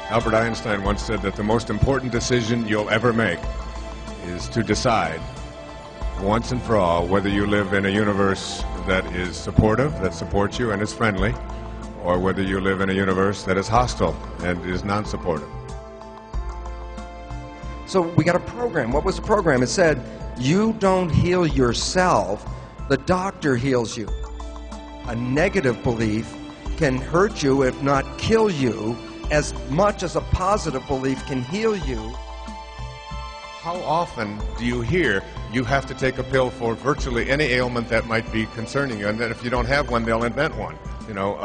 Albert Einstein once said that the most important decision you'll ever make is to decide once and for all whether you live in a universe that is supportive, that supports you and is friendly, or whether you live in a universe that is hostile and is non-supportive. So we got a program. What was the program? It said, you don't heal yourself, the doctor heals you. A negative belief can hurt you, if not kill you, as much as a positive belief can heal you. How often do you hear you have to take a pill for virtually any ailment that might be concerning you, and that if you don't have one, they'll invent one, you know?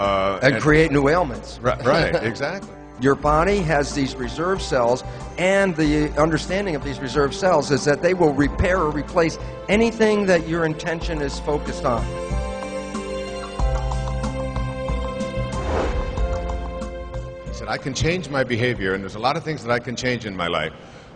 And create new ailments. Right, exactly. Your body has these reserve cells, and the understanding of these reserve cells is that they will repair or replace anything that your intention is focused on. He said, I can change my behavior, and there's a lot of things that I can change in my life,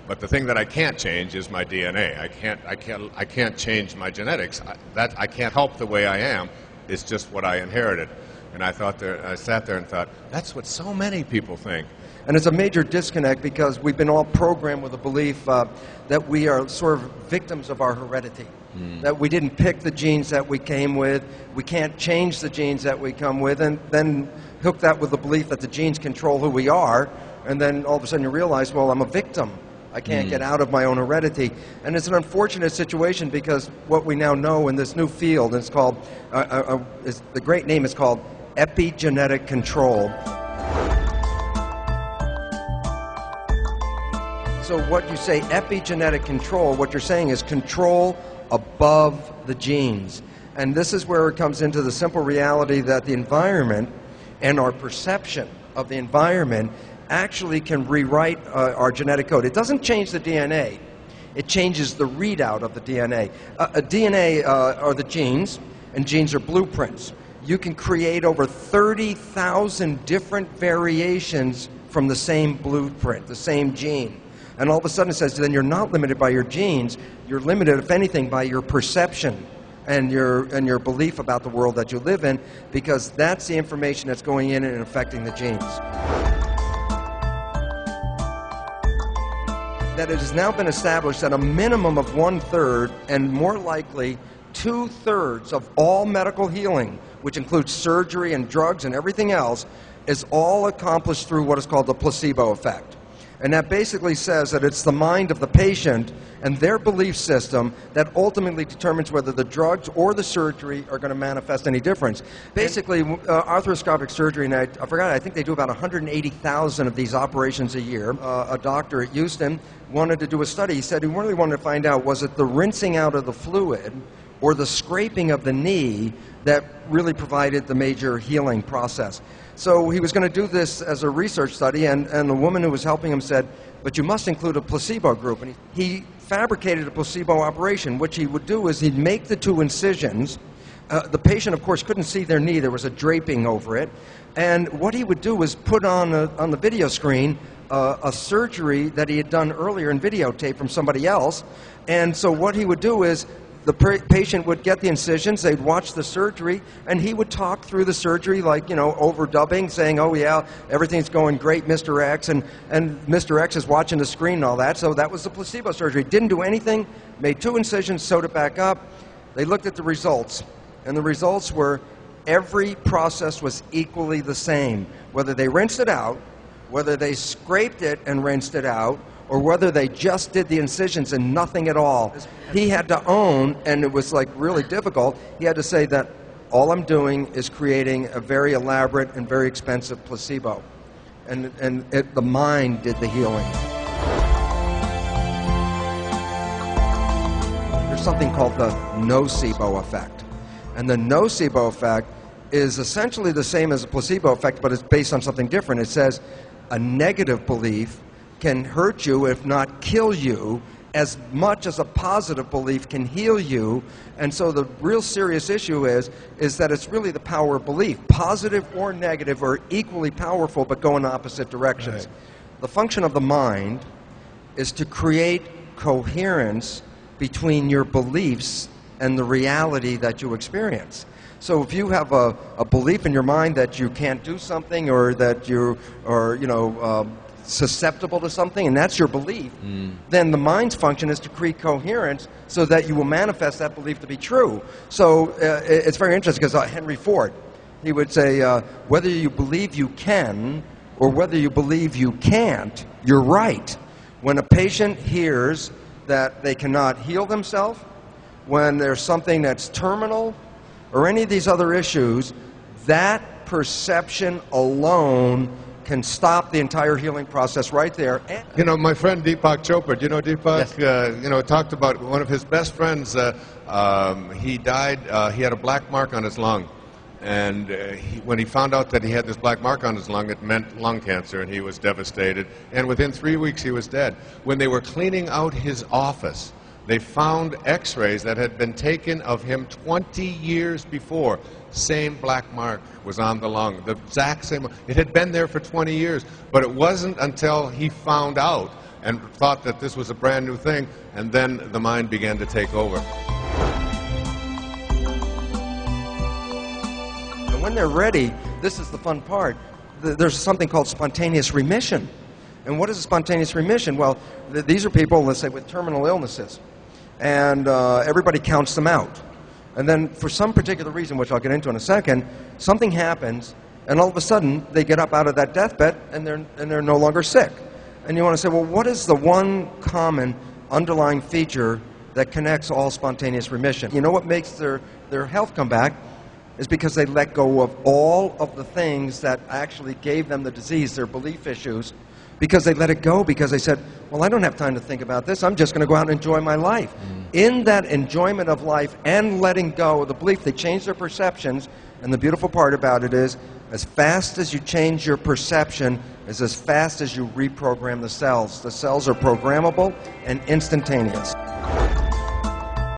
but the thing that I can't change is my DNA. I can't change my genetics. I can't help the way I am. It's just what I inherited. And I sat there and thought, that's what so many people think. And it's a major disconnect because we've been all programmed with a belief that we are sort of victims of our heredity. That we didn't pick the genes that we came with, we can't change the genes that we come with, and then hook that with the belief that the genes control who we are, and then all of a sudden you realize, well, I'm a victim. I can't get out of my own heredity. And it's an unfortunate situation because what we now know in this new field, it's called, the great name is called epigenetic control. So what you say, epigenetic control, what you're saying is control above the genes. And this is where it comes into the simple reality that the environment and our perception of the environment actually can rewrite our genetic code. It doesn't change the DNA. It changes the readout of the DNA. DNA are the genes, and genes are blueprints. You can create over 30,000 different variations from the same blueprint, the same gene. And all of a sudden it says, then you're not limited by your genes, you're limited, if anything, by your perception and your belief about the world that you live in, because that's the information that's going in and affecting the genes. That it has now been established that a minimum of 1/3 and more likely 2/3 of all medical healing, which includes surgery and drugs and everything else, is all accomplished through what is called the placebo effect. And that basically says that it's the mind of the patient and their belief system that ultimately determines whether the drugs or the surgery are going to manifest any difference. Basically, arthroscopic surgery, and I forgot, I think they do about 180,000 of these operations a year. A doctor at Houston wanted to do a study. He said he really wanted to find out, was it the rinsing out of the fluid or the scraping of the knee that really provided the major healing process. So he was going to do this as a research study, and the woman who was helping him said, but you must include a placebo group. And he fabricated a placebo operation. What he would do is he'd make the 2 incisions. The patient, of course, couldn't see their knee. There was a draping over it. And what he would do was put on the video screen a surgery that he had done earlier in videotape from somebody else. And so what he would do is the patient would get the incisions, they'd watch the surgery, and he would talk through the surgery like, you know, overdubbing, saying, oh yeah, everything's going great, Mr. X, and Mr. X is watching the screen and all that. So that was the placebo surgery. Didn't do anything, made 2 incisions, sewed it back up. They looked at the results, and the results were every process was equally the same. Whether they rinsed it out, whether they scraped it and rinsed it out, or whether they just did the incisions and nothing at all. He had to own, and it was like really difficult, he had to say that all I'm doing is creating a very elaborate and very expensive placebo. And the mind did the healing. There's something called the nocebo effect. And the nocebo effect is essentially the same as a placebo effect, but it's based on something different. It says a negative belief can hurt you, if not kill you, as much as a positive belief can heal you. And so the real serious issue is that it's really the power of belief. Positive or negative are equally powerful, but go in opposite directions. Right. The function of the mind is to create coherence between your beliefs and the reality that you experience. So if you have a belief in your mind that you can't do something, or that you are, susceptible to something, and that's your belief, then the mind's function is to create coherence so that you will manifest that belief to be true. So it's very interesting because Henry Ford, he would say, whether you believe you can or whether you believe you can't, you're right. When a patient hears that they cannot heal themselves, when there's something that's terminal, or any of these other issues, that perception alone can stop the entire healing process right there. You know, my friend Deepak Chopra, do you know Deepak? Yes. Talked about one of his best friends, he died, he had a black mark on his lung. And when he found out that he had this black mark on his lung, it meant lung cancer, and he was devastated. And within 3 weeks, he was dead. When they were cleaning out his office, they found x-rays that had been taken of him 20 years before. Same black mark was on the lung, the exact same. It had been there for 20 years, but it wasn't until he found out and thought that this was a brand new thing, and then the mind began to take over. And when they're ready, this is the fun part, there's something called spontaneous remission. And what is a spontaneous remission? Well, these are people, let's say, with terminal illnesses. And everybody counts them out. And then for some particular reason, which I'll get into in a second, something happens, and all of a sudden they get up out of that deathbed and they're no longer sick. And you want to say, well, what is the one common underlying feature that connects all spontaneous remission? You know what makes their health come back is because they let go of all of the things that actually gave them the disease, their belief issues, because they let it go, because they said, well, I don't have time to think about this. I'm just going to go out and enjoy my life. In that enjoyment of life and letting go of the belief, they change their perceptions. And the beautiful part about it is, as fast as you change your perception is as fast as you reprogram the cells. The cells are programmable and instantaneous.